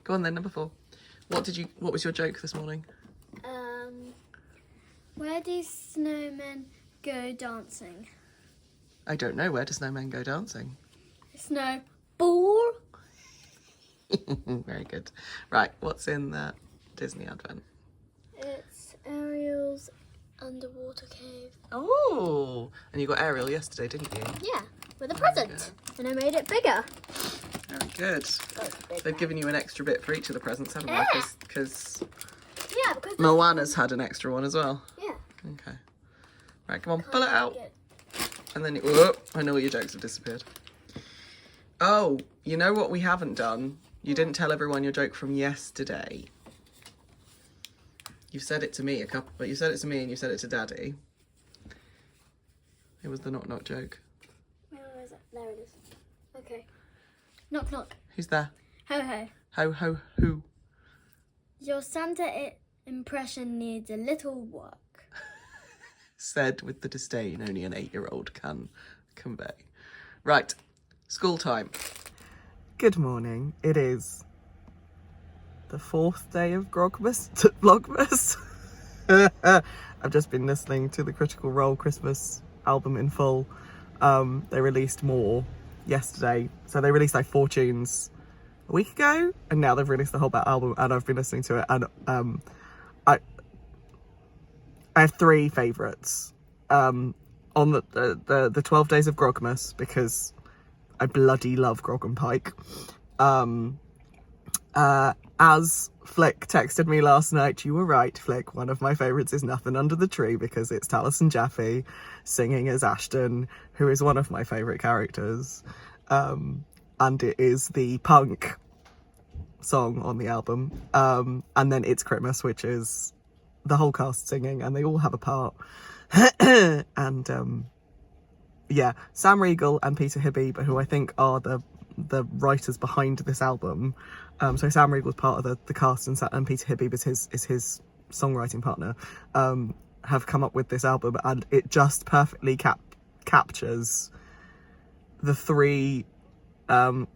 Go on then, number 4. What was your joke this morning? Where do snowmen go dancing? I don't know. Where do snowmen go dancing? Snowball. Very good. Right, what's in the Disney Advent? It's Ariel's underwater cave. Oh, and you got Ariel yesterday, didn't you? Yeah, with a present. And I made it bigger. Very good. They've given you an extra bit for each of the presents, haven't Yeah. they? Because Because Moana's had an extra one as well. Yeah. Okay. Right, come on, pull it out. And then, I know all your jokes have disappeared. Oh, you know what we haven't done? You didn't tell everyone your joke from yesterday. You've said it to me but you said it to me and you said it to Daddy. It was the knock knock joke. Where is it? There it is. Okay. Knock knock. Who's there? Ho ho. Ho ho who? Your Santa impression needs a little work. Said with the disdain only an 8-year-old can convey. Right, school time. Good morning. It is the 4th day of Vlogmas. I've just been listening to the Critical Role Christmas album in full. They released more yesterday. So they released like 4 tunes a week ago, and now they've released the whole album, and I've been listening to it, and I have 3 favourites on the 12 days of Grogmas, because I bloody love Grog and Pike. As Flick texted me last night, you were right, Flick, one of my favourites is Nothing Under the Tree, because it's Taliesin Jaffe singing as Ashton, who is one of my favourite characters. And it is the punk song on the album. And then It's Christmas, which is the whole cast singing, and they all have a part. And yeah, Sam Riegel and Peter Hibby, who I think are the writers behind this album. So Sam Riegel's part of the cast, and Peter Hibby is his songwriting partner. Have come up with this album, and it just perfectly captures the 3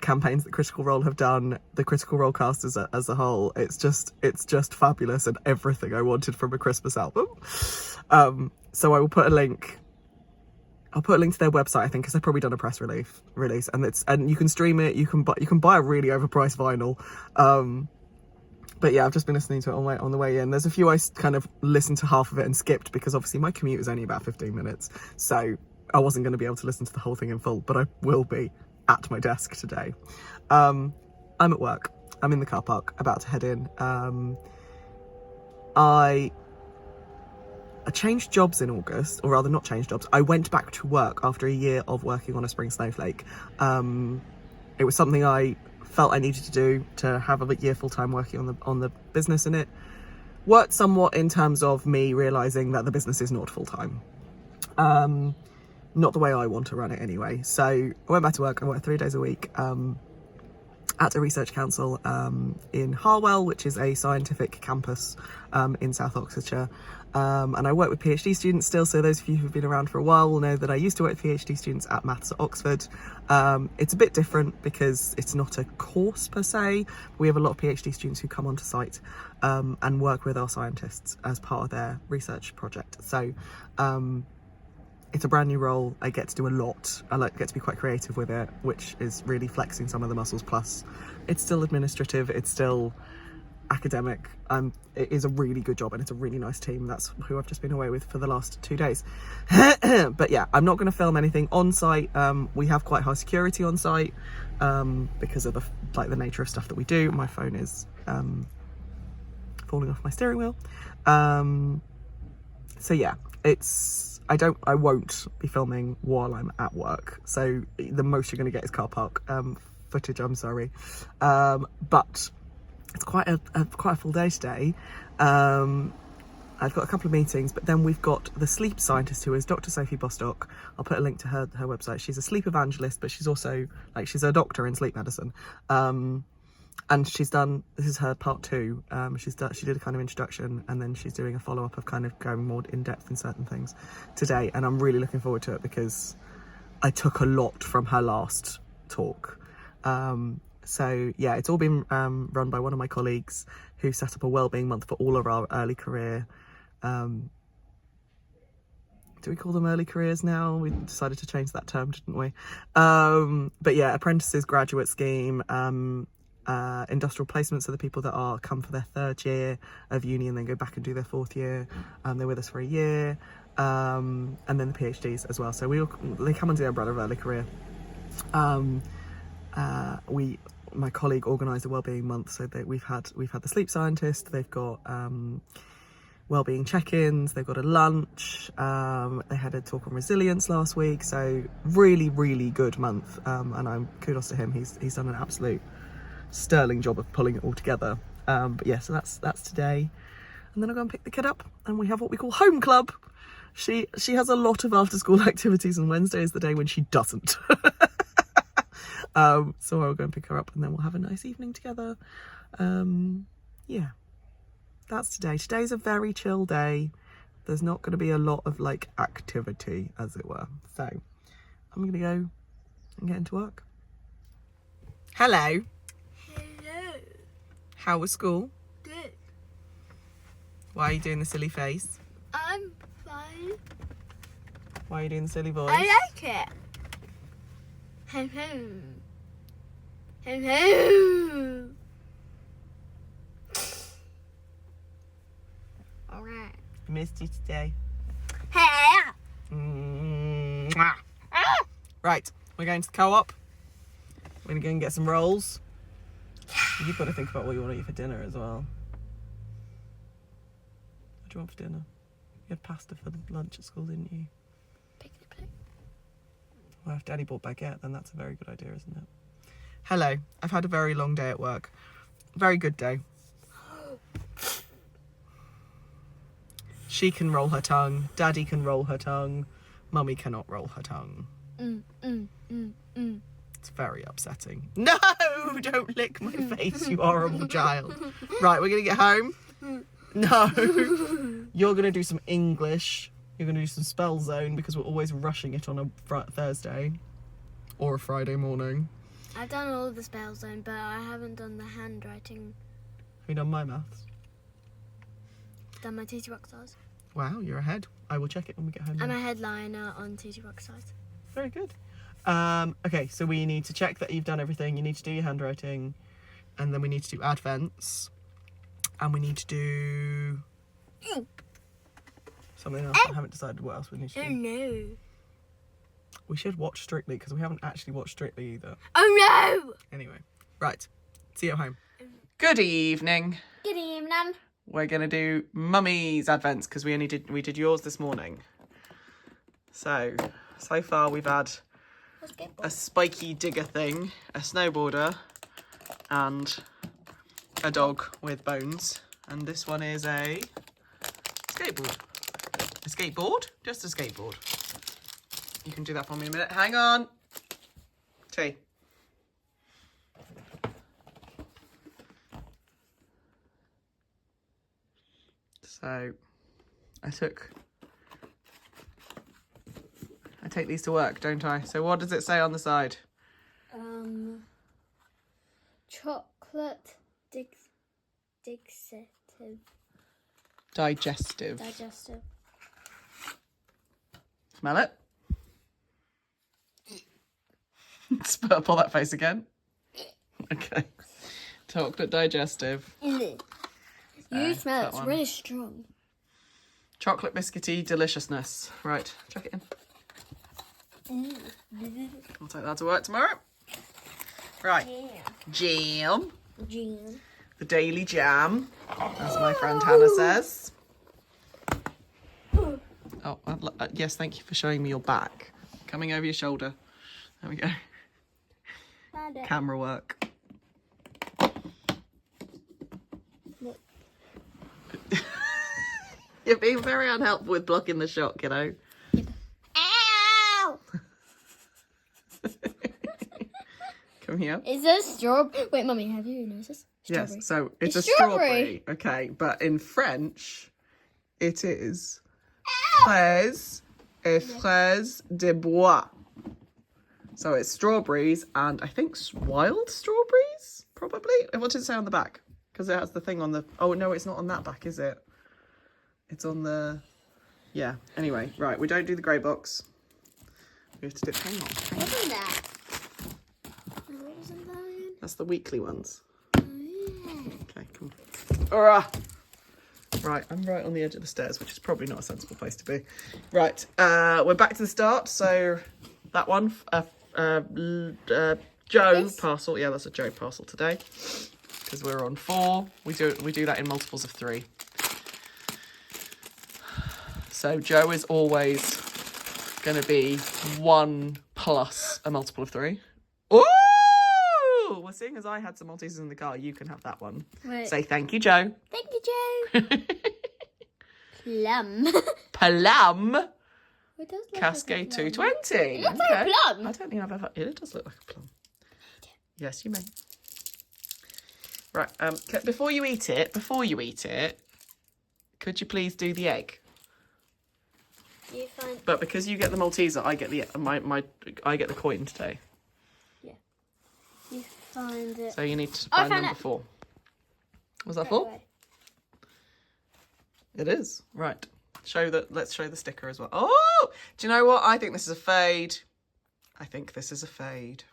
campaigns that Critical Role have done, the Critical Role cast as a whole. It's just fabulous, and everything I wanted from a Christmas album. So I will put a link. I'll put a link to their website, I think, because they've probably done a press release, and you can stream it. You can buy a really overpriced vinyl. But yeah, I've just been listening to it on the way in. There's a few I kind of listened to half of it and skipped, because obviously my commute is only about 15 minutes, so I wasn't going to be able to listen to the whole thing in full, but I will be at my desk today. I'm at work. I'm in the car park, about to head in. I changed jobs in August, or rather not changed jobs. I went back to work after a year of working on a Spring Snowflake. It was something I felt I needed to do, to have a year full-time working on the business, and it worked somewhat in terms of me realising that the business is not full-time. Not the way I want to run it anyway. So I went back to work. I worked 3 days a week at a research council in Harwell, which is a scientific campus in South Oxfordshire. And I work with PhD students still, so those of you who've been around for a while will know that I used to work with PhD students at Maths at Oxford. It's a bit different because it's not a course per se. We have a lot of PhD students who come onto site and work with our scientists as part of their research project. So it's a brand new role. I get to do a lot. I get to be quite creative with it, which is really flexing some of the muscles. Plus, it's still administrative. It's still academic. It is a really good job, and it's a really nice team. That's who I've just been away with for the last 2 days. But yeah, I'm not going to film anything on site. We have quite high security on site because of the nature of stuff that we do. My phone is falling off my steering wheel. So yeah, I won't be filming while I'm at work. So the most you're going to get is car park footage. I'm sorry, but it's quite a full day today. I've got a couple of meetings, but then we've got the sleep scientist, who is Dr. Sophie Bostock. I'll put a link to her website. She's a sleep evangelist, but she's also she's a doctor in sleep medicine. And she's done, this is her part 2. She did a kind of introduction, and then she's doing a follow-up of kind of going more in depth in certain things today. And I'm really looking forward to it because I took a lot from her last talk. So yeah, it's all been run by one of my colleagues who set up a wellbeing month for all of our early career. Do we call them early careers now? We decided to change that term, didn't we? But yeah, apprentices, graduate scheme, industrial placements are the people that are come for their 3rd year of uni and then go back and do their 4th year. They're with us for a year, and then the PhDs as well. So they come under the umbrella of early career. My colleague organised a wellbeing month, so that we've had the sleep scientist. They've got wellbeing check-ins. They've got a lunch. They had a talk on resilience last week. So really, really good month. And I'm kudos to him. He's done an absolute sterling job of pulling it all together. But yeah, so that's today. And then I'll go and pick the kid up, and we have what we call home club. She has a lot of after-school activities, and Wednesday is the day when she doesn't. So I'll go and pick her up, and then we'll have a nice evening together. Yeah, that's today. Today's a very chill day. There's not going to be a lot of like activity, as it were. So I'm going to go and get into work. Hello. Hello. How was school? Good. Why are you doing the silly face? I'm fine. Why are you doing the silly voice? I like it. Home, home. Home, home. All right. Missed you today. Hey. Mwah. Right, we're going to the co-op. We're going to go and get some rolls. You've got to think about what you want to eat for dinner as well. What do you want for dinner? You had pasta for the lunch at school, didn't you? Picnic plate. Well, if Daddy bought baguette, then that's a very good idea, isn't it? Hello, I've had a very long day at work. Very good day. She can roll her tongue. Daddy can roll her tongue. Mummy cannot roll her tongue. It's very upsetting. No, don't lick my face, you horrible child. Right, we're going to get home. No, you're going to do some English. You're going to do some spell zone because we're always rushing it on a Thursday or a Friday morning. I've done all the spell zone, but I haven't done the handwriting. Have you done my maths? Done my TT Rock Stars. Wow, you're ahead. I will check it when we get home. I'm a headliner on TT Rock Stars. Very good. Okay, so we need to check that you've done everything. You need to do your handwriting, and then we need to do advents, and we need to do something else. I haven't decided what else we need to Oh do. no. We should watch Strictly because we haven't actually watched Strictly either. Oh no! Anyway, right. See you at home. Good evening. Good evening. We're gonna do Mummy's advents because we did yours this morning. So far we've had a spiky digger thing, a snowboarder, and a dog with bones. And this one is a skateboard. A skateboard? Just a skateboard. You can do that for me in a minute. Hang on. Tea. So I take these to work, don't I? So what does it say on the side? Chocolate Digestive. digestive. Smell it. Pull that face again. Okay. Chocolate digestive. You smell it, it's really strong. Chocolate biscuity deliciousness. Right, chuck it in. I'll take that to work tomorrow. Right. Jam. The daily jam, as my friend Hannah says. Oh, yes, thank you for showing me your back. Coming over your shoulder. There we go. Camera work. You're being very unhelpful with blocking the shot, kiddo. Ow! Come here. Is this strawberry? Wait, Mummy, have you noticed this? Strawberry. Yes, so it's a strawberry. Okay, but in French, it is fraise et fraise de bois. So it's strawberries and I think wild strawberries, probably. What did it say on the back? Because it has the thing on the... Oh, no, it's not on that back, is it? It's on the... Yeah, anyway, right, we don't do the grey box. We have to do... Hang on. What's in that? What was in there? That's the weekly ones. Oh, yeah. Okay, come on. Hurrah! Right, I'm right on the edge of the stairs, which is probably not a sensible place to be. Right, we're back to the start. So that one, Joe parcel. Yeah, that's a Joe parcel today because we're on 4. We do that in multiples of 3. So Joe is always going to be 1 plus a multiple of 3. Ooh! Well, seeing as I had some Maltesers in the car, you can have that one. Wait. Say thank you, Joe. Thank you, Joe. Plum. Plum. It does look Cascade like a plum. 220. It looks like a plum. I don't think I've ever... It does look like a plum. Yes, you may. Right, before you eat it, could you please do the egg? You find... But because you get the Malteser, I get the I get the coin today. Yeah. You find it... So you need to I find found number it. 4. Was that Right 4? away. It is. Right. Let's show the sticker as well. Oh! Do you know what? I think this is a fade. I think this is a fade.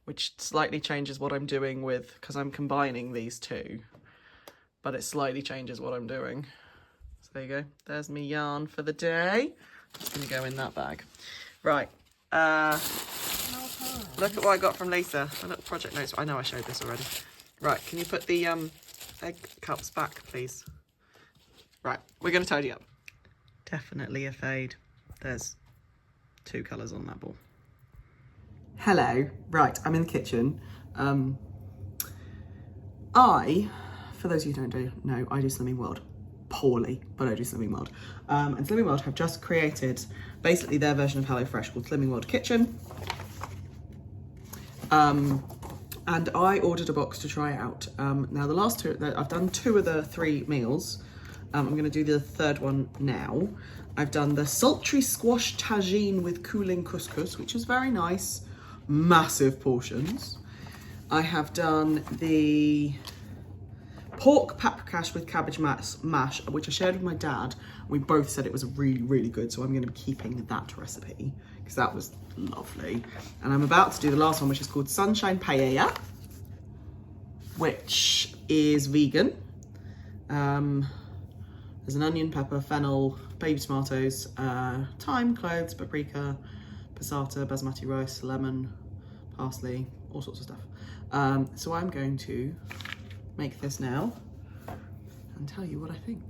Which slightly changes what I'm doing with... Because I'm combining these two. But it slightly changes what I'm doing. So there you go. There's me yarn for the day. Just going to go in that bag. Right. Look at what I got from Lisa. My little project notes. I know I showed this already. Right. Can you put the egg cups back, please? Right. We're going to tidy up. Definitely a fade. There's 2 colours on that ball. Hello. Right, I'm in the kitchen. For those of you who don't know, I do Slimming World. Poorly, but I do Slimming World. And Slimming World have just created basically their version of HelloFresh called Slimming World Kitchen. And I ordered a box to try it out. Now the last 2, I've done 2 of the 3 meals. I'm going to do the 3rd one now. I've done the sultry squash tagine with cooling couscous, which is very nice. Massive portions. I have done the pork paprikash with cabbage mash, which I shared with my dad. We both said it was really, really good, so I'm going to be keeping that recipe because that was lovely. And I'm about to do the last one, which is called Sunshine Paella, which is vegan. There's an onion, pepper, fennel, baby tomatoes, thyme, cloves, paprika, passata, basmati rice, lemon, parsley, all sorts of stuff. So I'm going to make this now and tell you what I think.